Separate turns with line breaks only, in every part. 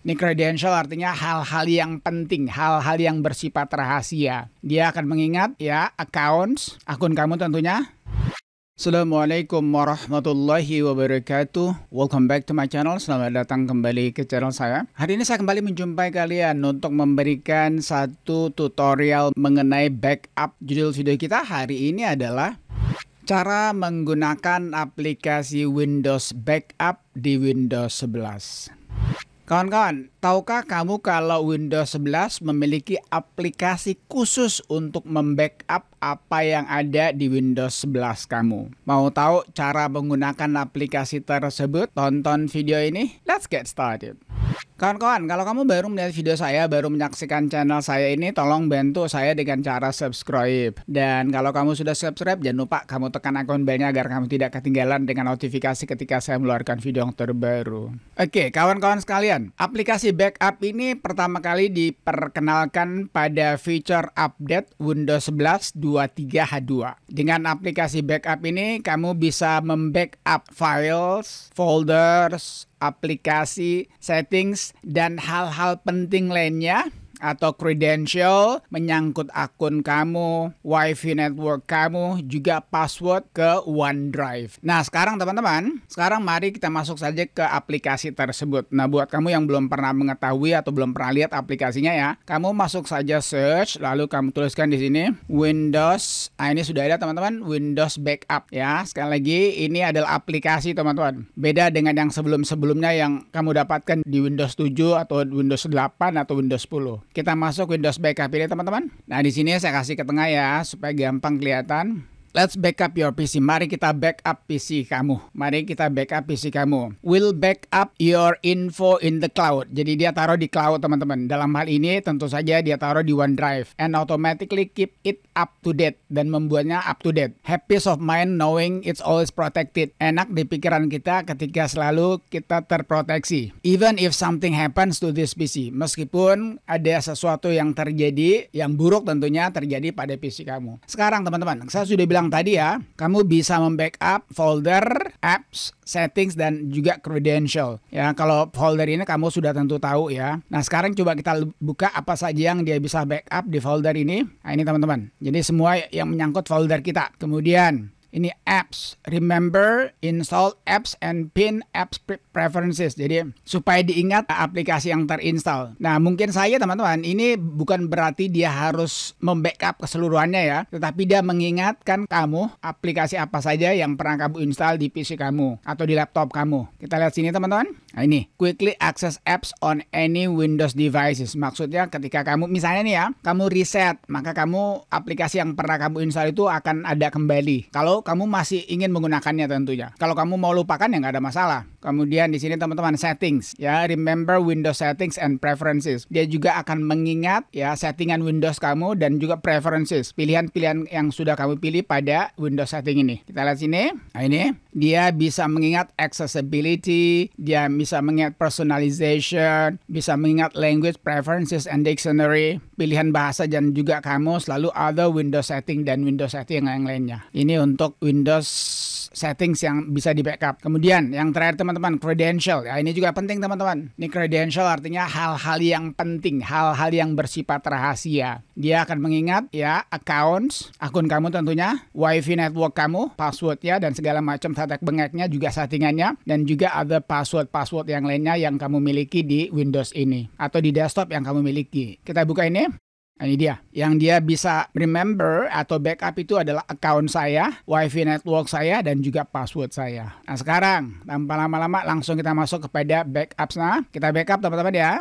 Ini credential artinya hal-hal yang penting, hal-hal yang bersifat rahasia. Dia akan mengingat ya accounts, akun kamu tentunya. Assalamualaikum warahmatullahi wabarakatuh. Welcome back to my channel. Selamat datang kembali ke channel saya. Hari ini saya kembali menjumpai kalian untuk memberikan satu tutorial mengenai backup. Judul video kita hari ini adalah cara menggunakan aplikasi Windows Backup di Windows 11. Kawan-kawan, tahukah kamu kalau Windows 11 memiliki aplikasi khusus untuk membackup apa yang ada di Windows 11 kamu? Mau tahu cara menggunakan aplikasi tersebut? Tonton video ini. Let's get started. Kawan-kawan, kalau kamu baru melihat video saya, baru menyaksikan channel saya ini, tolong bantu saya dengan cara subscribe. Dan kalau kamu sudah subscribe, jangan lupa kamu tekan icon belnya agar kamu tidak ketinggalan dengan notifikasi ketika saya mengeluarkan video yang terbaru. Oke, kawan-kawan sekalian, aplikasi backup ini pertama kali diperkenalkan pada feature update Windows 11 23H2. Dengan aplikasi backup ini, kamu bisa membackup files, folders, aplikasi, settings, dan hal-hal penting lainnya atau credential menyangkut akun kamu, wifi network kamu, juga password ke OneDrive. Nah sekarang teman-teman, mari kita masuk saja ke aplikasi tersebut. Nah buat kamu yang belum pernah mengetahui atau belum pernah lihat aplikasinya ya, kamu masuk saja search, lalu kamu tuliskan di sini Windows. Ini sudah ada teman-teman, Windows Backup ya. Sekali lagi ini adalah aplikasi teman-teman. Beda dengan yang sebelum-sebelumnya yang kamu dapatkan di Windows 7 atau Windows 8 atau Windows 10. Kita masuk Windows Backup ini teman-teman. Nah di sini saya kasih ke tengah ya supaya gampang kelihatan. Let's backup your PC. Mari kita backup PC kamu. Mari kita backup PC kamu. Will backup your info in the cloud. Jadi dia taruh di cloud teman-teman. Dalam hal ini tentu saja dia taruh di OneDrive and automatically keep it up to date dan membuatnya up to date. Have peace of mind knowing it's always protected. Enak di pikiran kita ketika selalu kita terproteksi. Even if something happens to this PC. Meskipun ada sesuatu yang terjadi, yang buruk tentunya terjadi pada PC kamu. Sekarang teman-teman, saya sudah bilang tadi ya, kamu bisa membackup folder, apps, settings, dan juga credential. Ya, kalau folder ini kamu sudah tentu tahu ya. Nah, sekarang coba kita buka apa saja yang dia bisa backup di folder ini. Nah, ini teman-teman. Jadi semua yang menyangkut folder kita. Kemudian ini apps, remember, install apps and pin apps preferences. Jadi supaya diingat aplikasi yang terinstall. Nah mungkin saya teman-teman ini bukan berarti dia harus membackup keseluruhannya ya. Tetapi dia mengingatkan kamu aplikasi apa saja yang pernah kamu install di PC kamu atau di laptop kamu. Kita lihat sini teman-teman. Nah ini, quickly access apps on any Windows devices. Maksudnya ketika kamu misalnya nih ya, kamu reset, maka kamu aplikasi yang pernah kamu install itu akan ada kembali. Kalau kamu masih ingin menggunakannya tentunya. Kalau kamu mau lupakan ya nggak ada masalah. Kemudian di sini teman-teman settings ya, remember Windows settings and preferences. Dia juga akan mengingat ya settingan Windows kamu dan juga preferences, pilihan-pilihan yang sudah kamu pilih pada Windows setting ini. Kita lihat sini. Nah ini dia bisa mengingat accessibility, dia bisa mengingat personalization, bisa mengingat language preferences and dictionary, pilihan bahasa, dan juga kamu selalu ada Windows setting dan Windows setting yang lainnya. Ini untuk Windows settings yang bisa di backup. Kemudian yang terakhir teman-teman, credential. Ya ini juga penting teman-teman. Ini credential artinya hal-hal yang penting, hal-hal yang bersifat rahasia. Dia akan mengingat ya accounts, akun kamu tentunya, wifi network kamu, passwordnya dan segala macam setek bengeknya juga settingannya, dan juga ada password yang lainnya yang kamu miliki di Windows ini atau di desktop yang kamu miliki. Kita buka ini. Nah, ini dia. Yang dia bisa remember atau backup itu adalah account saya, wifi network saya, dan juga password saya. Nah sekarang, tanpa lama-lama langsung kita masuk kepada backups. Nah, kita backup teman-teman ya.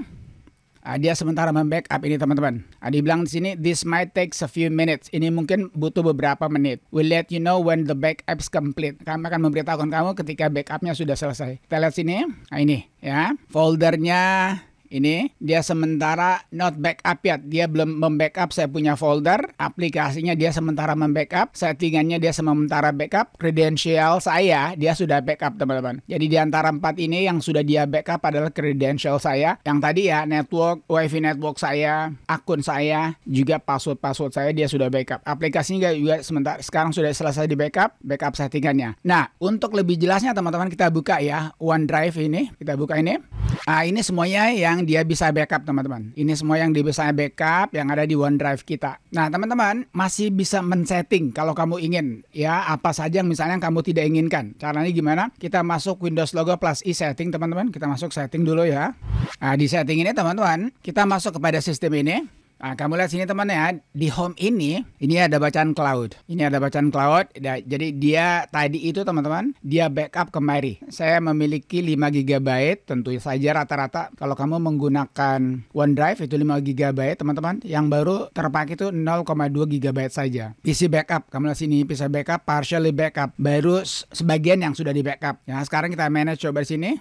Dia sementara membackup ini teman-teman. Dibilang di sini, this might take a few minutes. Ini mungkin butuh beberapa menit. We'll let you know when the backup is complete. Kami akan memberitahukan kamu ketika backupnya sudah selesai. Kita lihat sini. Nah ini ya, foldernya. Ini dia sementara not backup yet. Dia belum membackup saya punya folder. Aplikasinya dia sementara membackup. Settingannya dia sementara backup. Credential saya dia sudah backup teman-teman. Jadi di antara 4 ini yang sudah dia backup adalah credential saya. Yang tadi ya network, wifi network saya, akun saya, juga password saya dia sudah backup. Aplikasinya juga sementara sekarang sudah selesai di backup settingannya. Nah untuk lebih jelasnya teman-teman kita buka ya OneDrive ini. Kita buka ini. Ini semuanya yang yang dia bisa backup teman-teman. Ini semua yang dia bisa backup yang ada di OneDrive kita. Nah teman-teman masih bisa men-setting kalau kamu ingin ya apa saja yang misalnya kamu tidak inginkan. Caranya gimana? Kita masuk Windows Logo plus i setting teman-teman. Kita masuk setting dulu ya. Nah di setting ini teman-teman kita masuk kepada sistem ini. Nah, kamu lihat sini teman ya, di home ini ada bacaan cloud. Ini ada bacaan cloud. Jadi dia tadi itu teman-teman, dia backup kemari. Saya memiliki 5 GB, tentu saja rata-rata kalau kamu menggunakan OneDrive itu 5 GB teman-teman. Yang baru terpakai itu 0,2 GB saja. PC backup, kamu lihat sini PC backup, partially backup. Baru sebagian yang sudah di backup. Ya, sekarang kita manage coba di sini.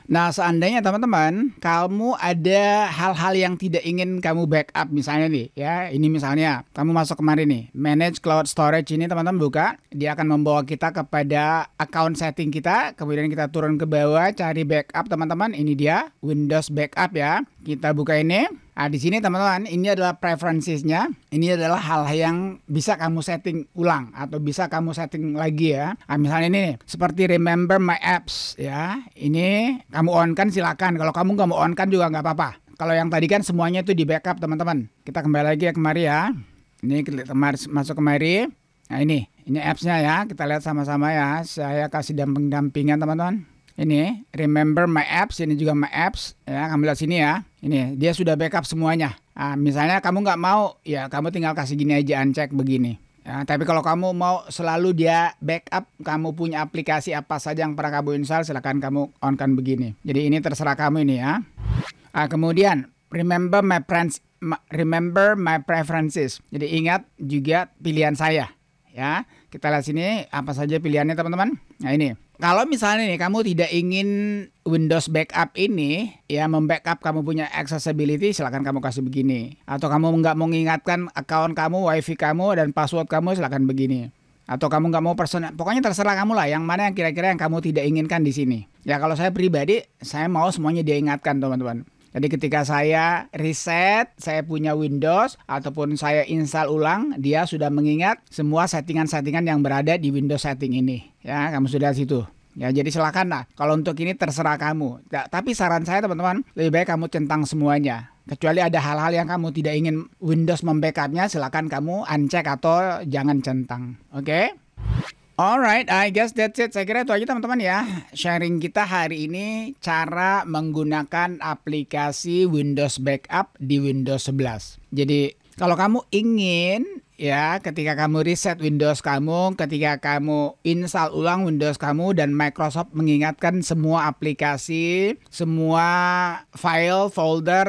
Nah, seandainya teman-teman, kamu ada hal-hal yang tidak ingin kamu backup misalnya nih, ya. Ini misalnya, kamu masuk kemarin nih, manage cloud storage ini teman-teman buka, dia akan membawa kita kepada account setting kita, kemudian kita turun ke bawah cari backup teman-teman. Ini dia Windows backup ya. Kita buka ini. Nah, di sini teman-teman, ini adalah preferences-nya. Ini adalah hal yang bisa kamu setting ulang atau bisa kamu setting lagi ya. Nah, misalnya ini nih, seperti remember my apps ya. Ini kamu on-kan silakan. Kalau kamu nggak mau on-kan juga nggak apa-apa. Kalau yang tadi kan semuanya itu di backup teman-teman. Kita kembali lagi ya kemari ya. Ini kita masuk kemari. Nah ini apps-nya ya. Kita lihat sama-sama ya. Saya kasih dampingan teman-teman. Ini remember my apps, ini juga my apps ya, kamu lihat sini ya. Ini dia sudah backup semuanya. Nah, misalnya kamu nggak mau, ya kamu tinggal kasih gini aja uncheck begini. Ya, tapi kalau kamu mau selalu dia backup, kamu punya aplikasi apa saja yang pernah kamu install, silakan kamu on-kan begini. Jadi ini terserah kamu ini ya. Nah, kemudian remember my preferences. Jadi ingat juga pilihan saya. Ya, kita lihat sini apa saja pilihannya teman-teman. Nah ini, kalau misalnya nih kamu tidak ingin Windows backup ini ya membackup kamu punya accessibility, silakan kamu kasih begini. Atau kamu nggak mengingatkan account kamu, wifi kamu dan password kamu, silakan begini. Atau kamu nggak mau personal, pokoknya terserah kamu lah. Yang mana yang kira-kira yang kamu tidak inginkan di sini. Ya kalau saya pribadi, saya mau semuanya diingatkan teman-teman. Jadi ketika saya reset, saya punya Windows ataupun saya install ulang, dia sudah mengingat semua settingan-settingan yang berada di Windows setting ini. Ya, kamu sudah situ. Ya, jadi silakan lah. Kalau untuk ini terserah kamu. Ya, tapi saran saya teman-teman, lebih baik kamu centang semuanya. Kecuali ada hal-hal yang kamu tidak ingin Windows membackupnya, silakan kamu uncheck atau jangan centang. Oke? Alright, I guess that's it. Saya kira itu aja teman-teman ya. Sharing kita hari ini cara menggunakan aplikasi Windows Backup di Windows 11. Jadi kalau kamu ingin ya ketika kamu reset Windows kamu, ketika kamu install ulang Windows kamu dan Microsoft mengingatkan semua aplikasi, semua file, folder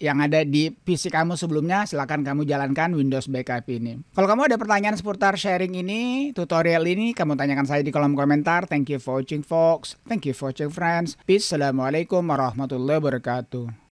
yang ada di PC kamu sebelumnya, silakan kamu jalankan Windows Backup ini. Kalau kamu ada pertanyaan seputar sharing ini, tutorial ini, kamu tanyakan saya di kolom komentar. Thank you for watching folks. Thank you for watching friends. Peace. Assalamualaikum warahmatullahi wabarakatuh.